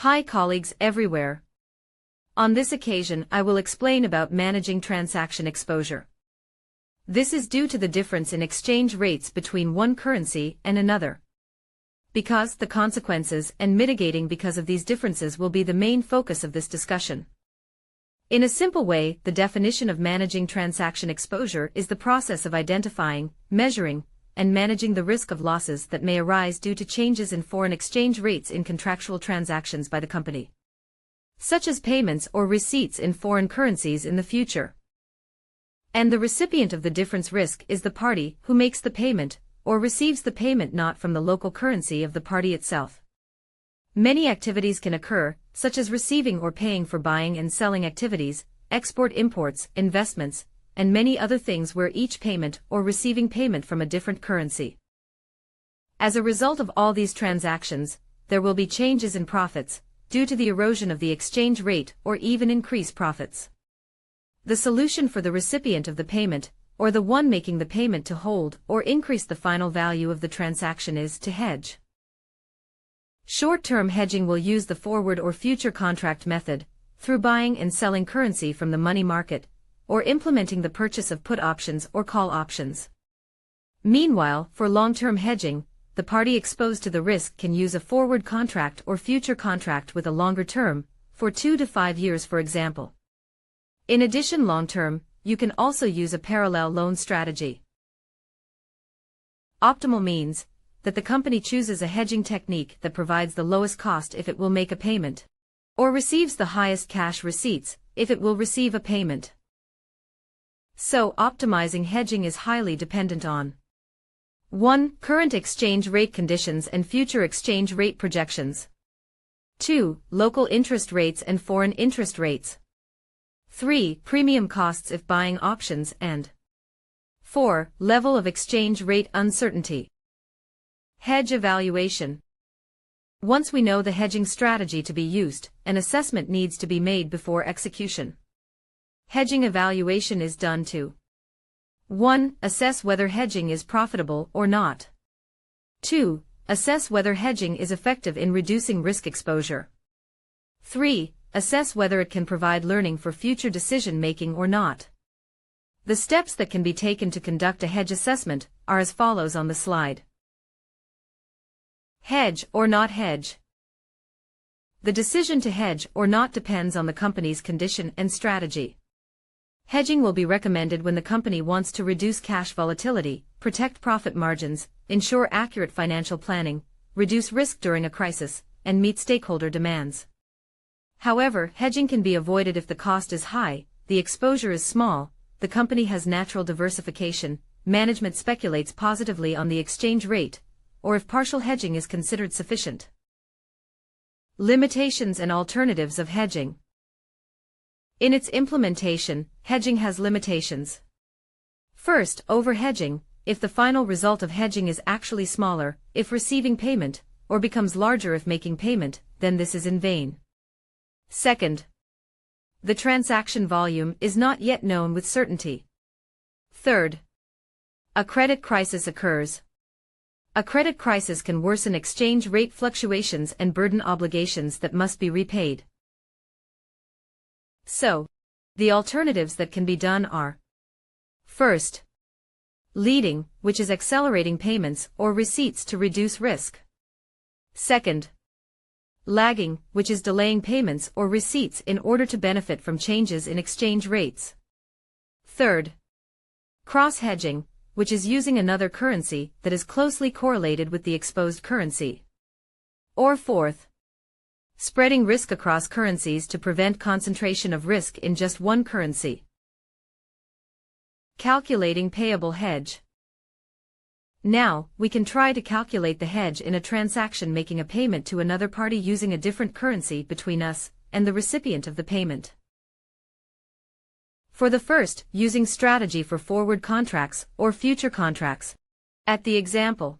Hi colleagues everywhere. On this occasion I will explain about managing transaction exposure. This is due to the difference in exchange rates between one currency and another. Because the consequences and mitigating because of these differences will be the main focus of this discussion. In a simple way, the definition of managing transaction exposure is the process of identifying, measuring, and managing the risk of losses that may arise due to changes in foreign exchange rates in contractual transactions by the company, such as payments or receipts in foreign currencies in the future. And the recipient of the difference risk is the party who makes the payment or receives the payment not from the local currency of the party itself. Many activities can occur, such as receiving or paying for buying and selling activities, export-imports, investments, and many other things where each payment or receiving payment from a different currency. As a result of all these transactions, there will be changes in profits, due to the erosion of the exchange rate or even increase profits. The solution for the recipient of the payment, or the one making the payment to hold or increase the final value of the transaction is to hedge. Short-term hedging will use the forward or future contract method, through buying and selling currency from the money market, or implementing the purchase of put options or call options. Meanwhile, for long-term hedging, the party exposed to the risk can use a forward contract or future contract with a longer term, for 2 to 5 years for example. In addition, long-term, you can also use a parallel loan strategy. Optimal means that the company chooses a hedging technique that provides the lowest cost if it will make a payment, or receives the highest cash receipts if it will receive a payment. So, optimizing hedging is highly dependent on 1. Current exchange rate conditions and future exchange rate projections. 2. Local interest rates and foreign interest rates. 3. Premium costs if buying options and 4. Level of exchange rate uncertainty. Hedge evaluation. Once we know the hedging strategy to be used, an assessment needs to be made before execution. Hedging evaluation is done to 1. Assess whether hedging is profitable or not. 2. Assess whether hedging is effective in reducing risk exposure. 3. Assess whether it can provide learning for future decision-making or not. The steps that can be taken to conduct a hedge assessment are as follows on the slide. Hedge or not hedge. The decision to hedge or not depends on the company's condition and strategy. Hedging will be recommended when the company wants to reduce cash volatility, protect profit margins, ensure accurate financial planning, reduce risk during a crisis, and meet stakeholder demands. However, hedging can be avoided if the cost is high, the exposure is small, the company has natural diversification, management speculates positively on the exchange rate, or if partial hedging is considered sufficient. Limitations and alternatives of hedging. In its implementation, hedging has limitations. First, over-hedging, if the final result of hedging is actually smaller, if receiving payment, or becomes larger if making payment, then this is in vain. Second, the transaction volume is not yet known with certainty. Third, a credit crisis occurs. A credit crisis can worsen exchange rate fluctuations and burden obligations that must be repaid. So, the alternatives that can be done are: first, leading, which is accelerating payments or receipts to reduce risk. Second, lagging, which is delaying payments or receipts in order to benefit from changes in exchange rates. Third, cross-hedging, which is using another currency that is closely correlated with the exposed currency. Or fourth, spreading risk across currencies to prevent concentration of risk in just one currency. Calculating payable hedge. Now, we can try to calculate the hedge in a transaction making a payment to another party using a different currency between us and the recipient of the payment. For the first, using strategy for forward contracts or future contracts. At the example.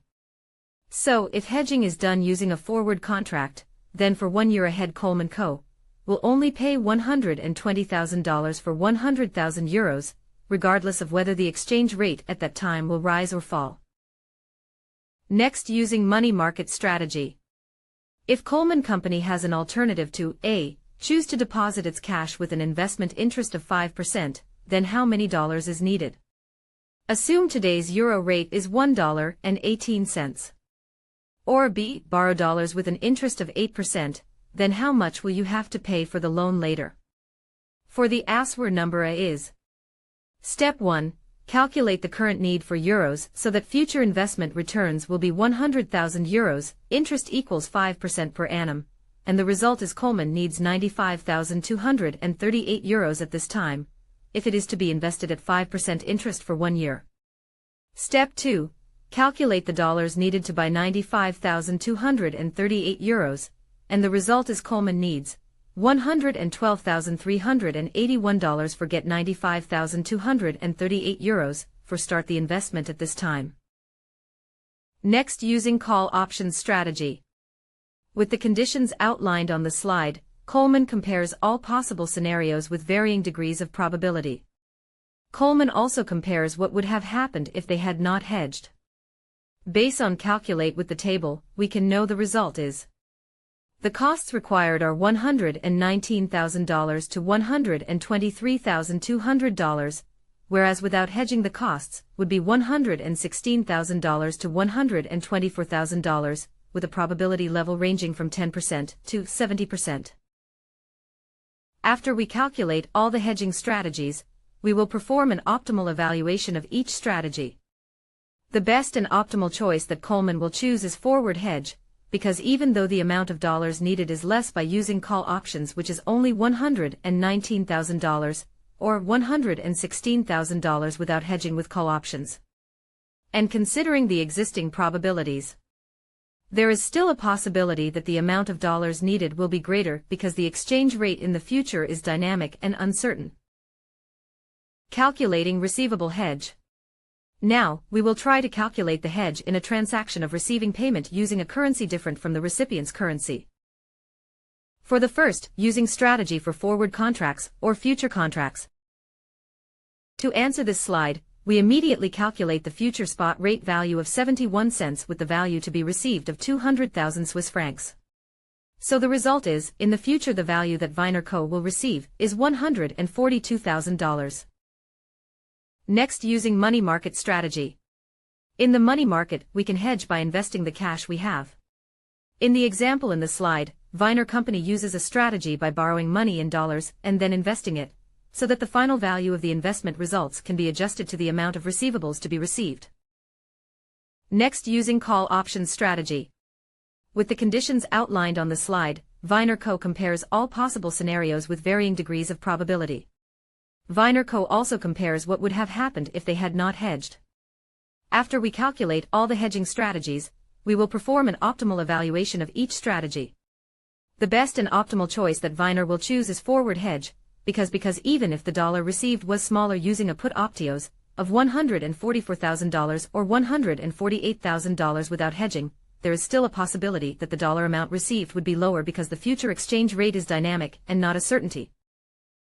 So, if hedging is done using a forward contract, then for 1 year ahead Coleman Co. will only pay $120,000 for 100,000 euros, regardless of whether the exchange rate at that time will rise or fall. Next, using money market strategy. If Coleman Company has an alternative to A, choose to deposit its cash with an investment interest of 5%, then how many dollars is needed? Assume today's euro rate is $1.18. Or B, borrow dollars with an interest of 8%, then how much will you have to pay for the loan later? For the answer number A is. Step 1. Calculate the current need for euros so that future investment returns will be 100,000 euros, interest equals 5% per annum, and the result is Coleman needs 95,238 euros at this time, if it is to be invested at 5% interest for 1 year. Step 2. Calculate the dollars needed to buy 95,238 euros, and the result is Coleman needs $112,381 for get 95,238 euros, for start the investment at this time. Next, using call options strategy. With the conditions outlined on the slide, Coleman compares all possible scenarios with varying degrees of probability. Coleman also compares what would have happened if they had not hedged. Based on calculate with the table, we can know the result is. The costs required are $119,000 to $123,200, whereas without hedging the costs, would be $116,000 to $124,000, with a probability level ranging from 10% to 70%. After we calculate all the hedging strategies, we will perform an optimal evaluation of each strategy. The best and optimal choice that Coleman will choose is forward hedge, because even though the amount of dollars needed is less by using call options, which is only $119,000, or $116,000 without hedging with call options. And considering the existing probabilities, there is still a possibility that the amount of dollars needed will be greater because the exchange rate in the future is dynamic and uncertain. Calculating receivable hedge. Now, we will try to calculate the hedge in a transaction of receiving payment using a currency different from the recipient's currency. For the first, using strategy for forward contracts or future contracts. To answer this slide, we immediately calculate the future spot rate value of 71 cents with the value to be received of 200,000 Swiss francs. So the result is, in the future the value that Viner Co. will receive is $142,000. Next, using money market strategy. In the money market, we can hedge by investing the cash we have. In the example in the slide, Viner Company uses a strategy by borrowing money in dollars and then investing it, so that the final value of the investment results can be adjusted to the amount of receivables to be received. Next, using call options strategy. With the conditions outlined on the slide, Viner Co. compares all possible scenarios with varying degrees of probability. Viner Co. also compares what would have happened if they had not hedged. After we calculate all the hedging strategies, we will perform an optimal evaluation of each strategy. The best and optimal choice that Viner will choose is forward hedge, because even if the dollar received was smaller using a put optios of $144,000 or $148,000 without hedging, there is still a possibility that the dollar amount received would be lower because the future exchange rate is dynamic and not a certainty.